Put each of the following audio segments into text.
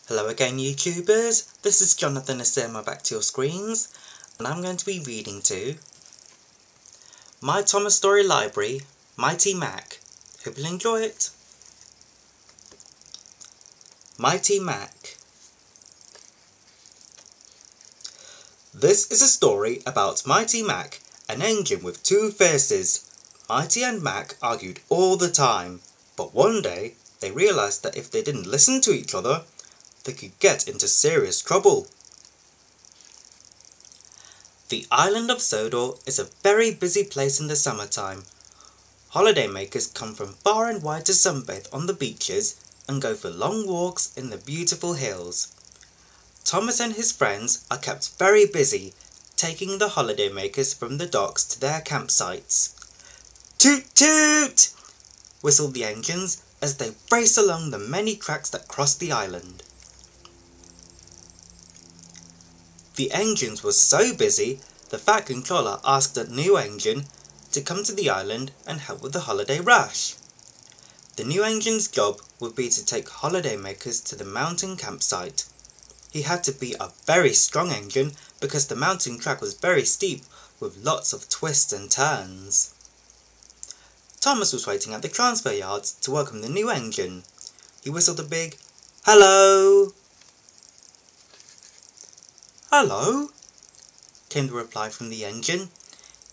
Hello again YouTubers, this is Jonathan Asema back to your screens, and I'm going to be reading to My Thomas Story Library, Mighty Mac. Hope you'll enjoy it. Mighty Mac. This is a story about Mighty Mac, an engine with two faces. Mighty and Mac argued all the time, but one day they realised that if they didn't listen to each other, they could get into serious trouble. The island of Sodor is a very busy place in the summertime. Holidaymakers come from far and wide to sunbathe on the beaches and go for long walks in the beautiful hills. Thomas and his friends are kept very busy, taking the holidaymakers from the docks to their campsites. Toot toot! Whistled the engines as they race along the many tracks that cross the island. The engines were so busy, the Fat Controller asked a new engine to come to the island and help with the holiday rush. The new engine's job would be to take holidaymakers to the mountain campsite. He had to be a very strong engine because the mountain track was very steep with lots of twists and turns. Thomas was waiting at the transfer yards to welcome the new engine. He whistled a big "Hello!" "Hello," came the reply from the engine.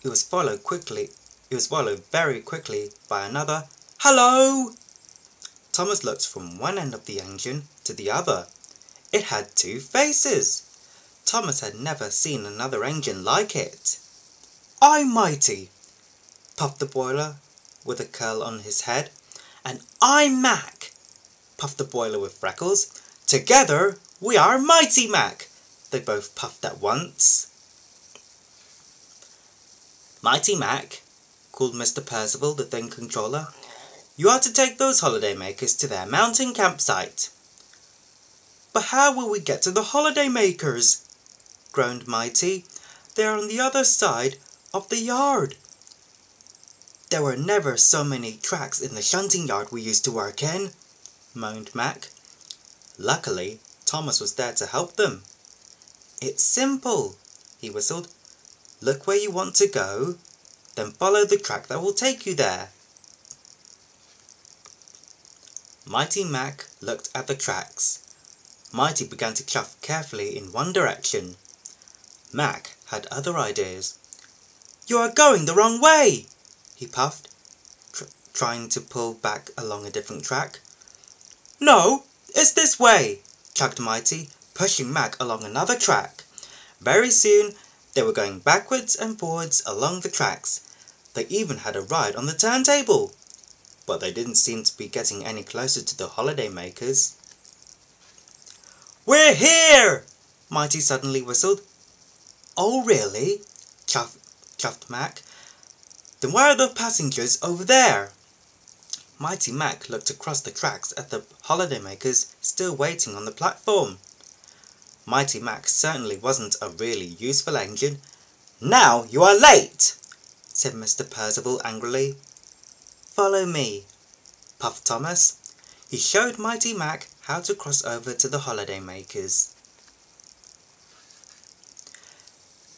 It was followed very quickly by another "Hello!" Thomas looked from one end of the engine to the other. It had two faces. Thomas had never seen another engine like it. "I'm Mighty," puffed the boiler with a curl on his head. "And I'm Mac," puffed the boiler with freckles. "Together we are Mighty Mac," they both puffed at once. "Mighty Mac," called Mr. Percival, the thing controller, "you are to take those holidaymakers to their mountain campsite." "But how will we get to the holidaymakers?" groaned Mighty. "They are on the other side of the yard." "There were never so many tracks in the shunting yard we used to work in," moaned Mac. Luckily, Thomas was there to help them. "It's simple," he whistled. "Look where you want to go, then follow the track that will take you there." Mighty Mac looked at the tracks. Mighty began to chuff carefully in one direction. Mac had other ideas. "You are going the wrong way," he puffed, trying to pull back along a different track. "No, it's this way," chucked Mighty, pushing Mac along another track. Very soon they were going backwards and forwards along the tracks. They even had a ride on the turntable. But they didn't seem to be getting any closer to the holidaymakers. "We're here!" Mighty suddenly whistled. "Oh really?" chuffed Mac. "Then where are the passengers over there?" Mighty Mac looked across the tracks at the holidaymakers still waiting on the platform. Mighty Mac certainly wasn't a really useful engine. "Now you are late!" said Mr. Percival angrily. "Follow me," puffed Thomas. He showed Mighty Mac how to cross over to the holidaymakers.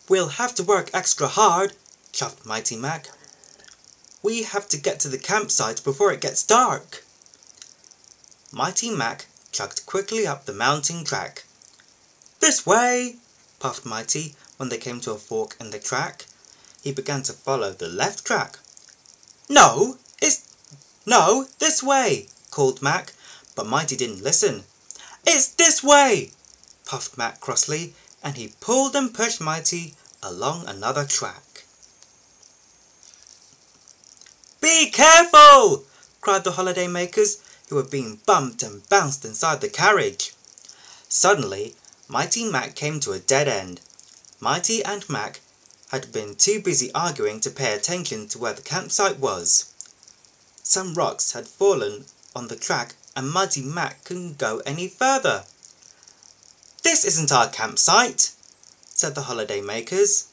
"We'll have to work extra hard," chuffed Mighty Mac. "We have to get to the campsite before it gets dark." Mighty Mac chugged quickly up the mountain track. "This way," puffed Mighty when they came to a fork in the track. He began to follow the left track. No, this way," called Mac, but Mighty didn't listen. "It's this way," puffed Mac crossly, and he pulled and pushed Mighty along another track. "Be careful!" cried the holidaymakers, who were being bumped and bounced inside the carriage. Suddenly, Mighty Mac came to a dead end. Mighty and Mac had been too busy arguing to pay attention to where the campsite was. Some rocks had fallen on the track and Mighty Mac couldn't go any further. "This isn't our campsite," said the holidaymakers.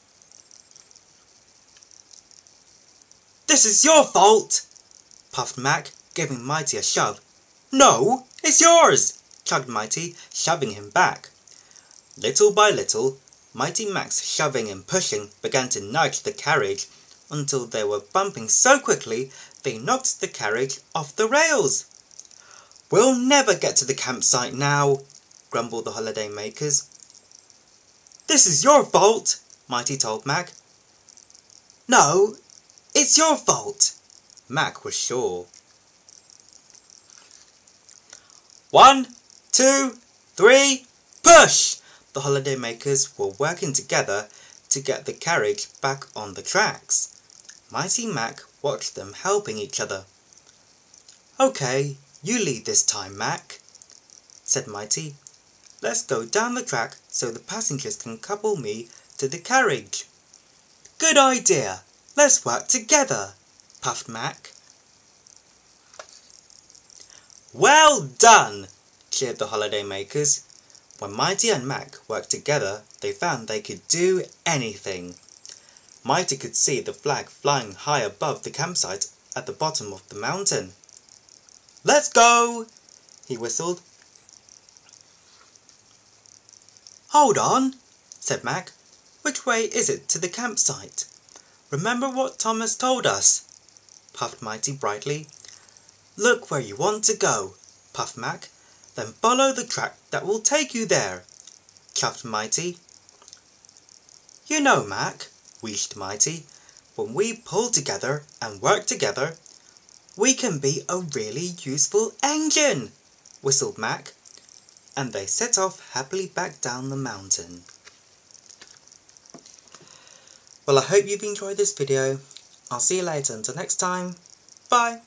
"This is your fault," puffed Mac, giving Mighty a shove. "No, it's yours," chugged Mighty, shoving him back. Little by little, Mighty Mac's shoving and pushing began to nudge the carriage until they were bumping so quickly they knocked the carriage off the rails. "We'll never get to the campsite now," grumbled the holiday makers. "This is your fault," Mighty told Mac. "No, it's your fault," Mac was sure. 1, 2, 3, push! The holiday makers were working together to get the carriage back on the tracks. Mighty Mac watched them helping each other. "Okay, you lead this time, Mac," said Mighty. "Let's go down the track so the passengers can couple me to the carriage." "Good idea! Let's work together," puffed Mac. "Well done!" cheered the holiday makers. When Mighty and Mac worked together, they found they could do anything. Mighty could see the flag flying high above the campsite at the bottom of the mountain. "Let's go!" he whistled. "Hold on," said Mac. "Which way is it to the campsite?" "Remember what Thomas told us," puffed Mighty brightly. "Look where you want to go," puffed Mac. "Then follow the track that will take you there," chuffed Mighty. "You know, Mac," wheezed Mighty, "when we pull together and work together, we can be a really useful engine," whistled Mac, and they set off happily back down the mountain. Well, I hope you've enjoyed this video. I'll see you later. Until next time, bye!